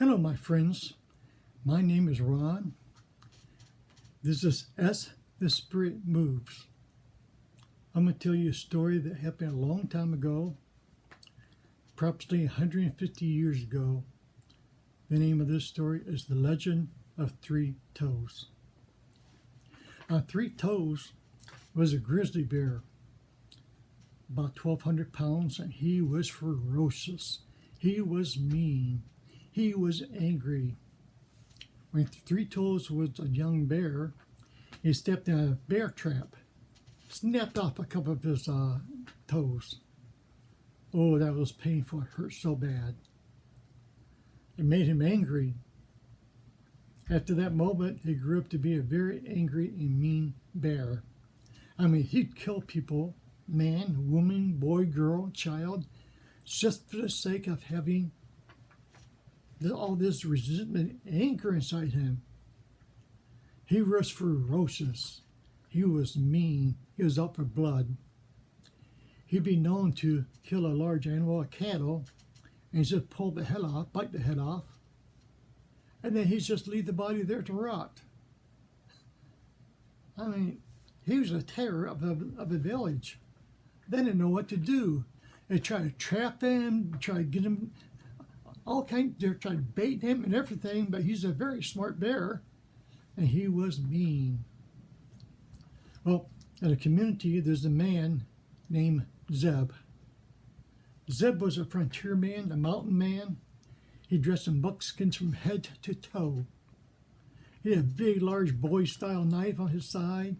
Hello, my friends. My name is Ron. This is As the Spirit Moves. I'm going to tell you a story that happened a long time ago, approximately 150 years ago. The name of this story is The Legend of Three Toes. Three Toes was a grizzly bear, about 1,200 pounds, and he was ferocious. He was mean. He was angry. When Three Toes was a young bear, he stepped in a bear trap, snapped off a couple of his toes. Oh, that was painful. It hurt so bad. It made him angry. After that moment, he grew up to be a very angry and mean bear. I mean, he'd kill people, man, woman, boy, girl, child, just for the sake of having all this resentment, anger inside him. He was ferocious. He was mean. He was out for blood. He'd be known to kill a large animal, a cattle, and just pull the head off, bite the head off, and then he'd just leave the body there to rot. I mean, he was a terror of a village. They didn't know what to do. They tried to trap him, tried to get him, all kinds. They tried to bait him and everything, but he's a very smart bear, and he was mean. Well, in a community, there's a man named Zeb. Zeb was a frontier man, a mountain man. He dressed in buckskins from head to toe. He had a big, large bowie-style knife on his side.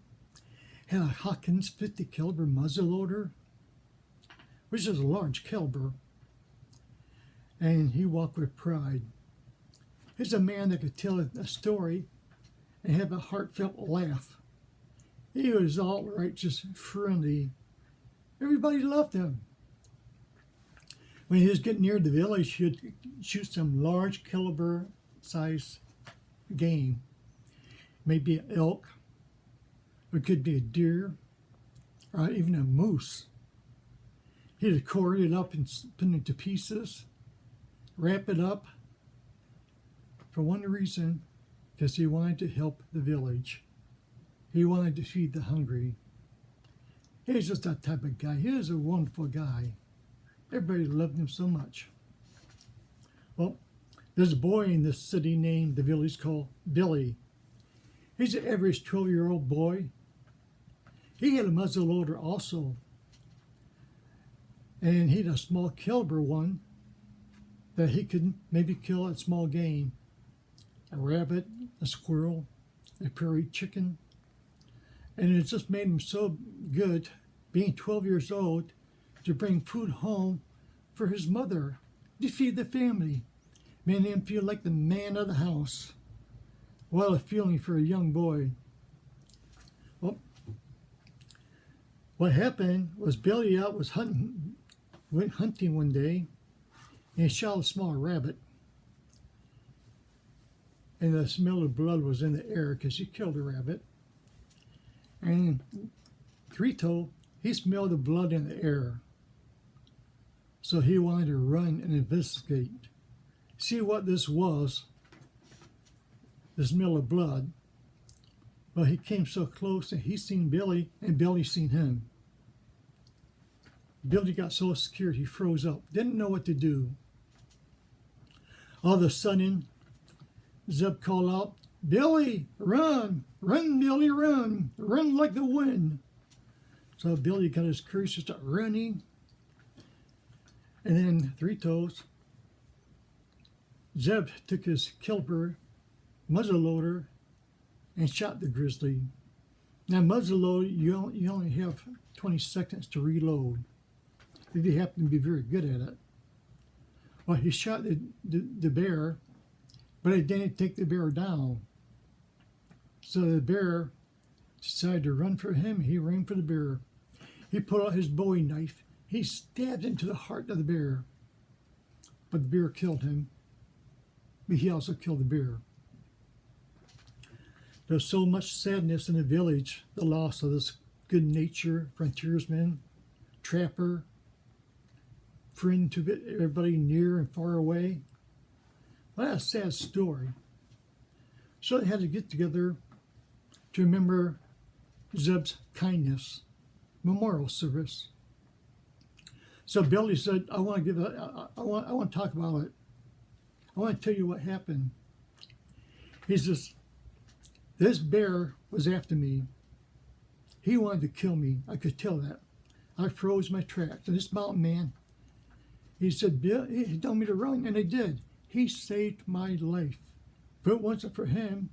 Had a Hawkins 50 caliber muzzleloader, which is a large caliber. And he walked with pride. He's a man that could tell a story and have a heartfelt laugh. He was all right, just friendly. Everybody loved him. When he was getting near the village, he would shoot some large caliber size game. Maybe an elk, or it could be a deer, or even a moose. He'd cord it up and split it into pieces, wrap it up, for one reason, because he wanted to help the village. He wanted to feed the hungry. He was just that type of guy. He was a wonderful guy. Everybody loved him so much. Well, there's a boy in this city named the village called Billy. He's an average 12-year-old boy. He had a muzzleloader also. And he had a small caliber one that he could maybe kill at small game. A rabbit, a squirrel, a prairie chicken. And it just made him so good, being 12 years old, to bring food home for his mother, to feed the family, made him feel like the man of the house. What a feeling for a young boy. Well, what happened was Billy went hunting one day, and he shot a small rabbit. And the smell of blood was in the air because he killed the rabbit. And Three Toe, he smelled the blood in the air. So he wanted to run and investigate, see what this was, the smell of blood. But he came so close and he seen Billy and Billy seen him. Billy got so scared he froze up, didn't know what to do. All of a sudden, Zeb called out, "Billy, run! Run, Billy, run! Run like the wind!" So Billy got his courage to start running. And then Three Toes, Zeb took his caliber muzzleloader and shot the grizzly. Now muzzleloader, you only have 20 seconds to reload if you happen to be very good at it. Well, he shot the bear, but it didn't take the bear down. So the bear decided to run for him. He ran for the bear. He pulled out his bowie knife. He stabbed into the heart of the bear. But the bear killed him. But he also killed the bear. There's so much sadness in the village, the loss of this good-natured frontiersman, trapper, friend to everybody near and far away. Well, that's a sad story. So they had to get together to remember Zeb's kindness memorial service. So Billy said, I want to talk about it. I want to tell you what happened. He says, this bear was after me. He wanted to kill me. I could tell that. I froze my tracks. And this mountain man, he said, Bill, he told me to run, and I did. He saved my life. If it wasn't for him,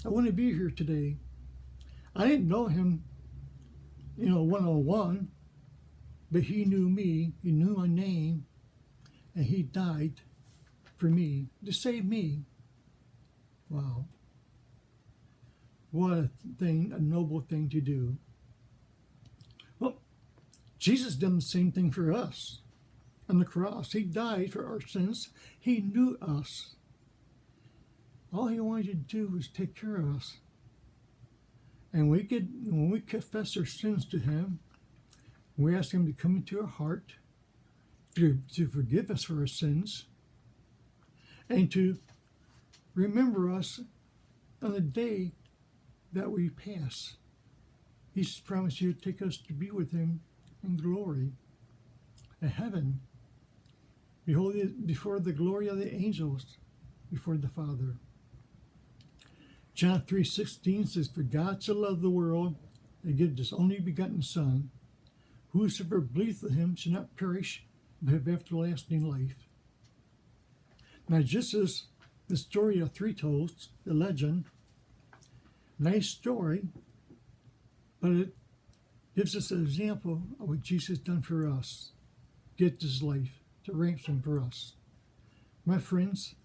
I wouldn't be here today. I didn't know him, one-on-one, but he knew me. He knew my name, and he died for me, to save me. Wow. What a thing, a noble thing to do. Well, Jesus done the same thing for us on the cross. He died for our sins. He knew us. All he wanted to do was take care of us. And when we confess our sins to him, we ask him to come into our heart, to forgive us for our sins, and to remember us on the day that we pass. He's promised you to take us to be with him in glory, in heaven, before the glory of the angels, before the Father. John 3:16 says, for God so loved the world, that he gave his only begotten Son, whosoever believeth in him shall not perish, but have everlasting life. Now, just as the story of Three Toads, the legend, nice story, but it gives us an example of what Jesus done for us. Get his life to ransom for us. My friends,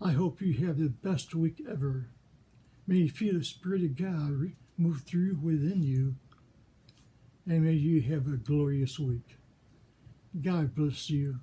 I hope you have the best week ever. May you feel the Spirit of God move through within you, and may you have a glorious week. God bless you.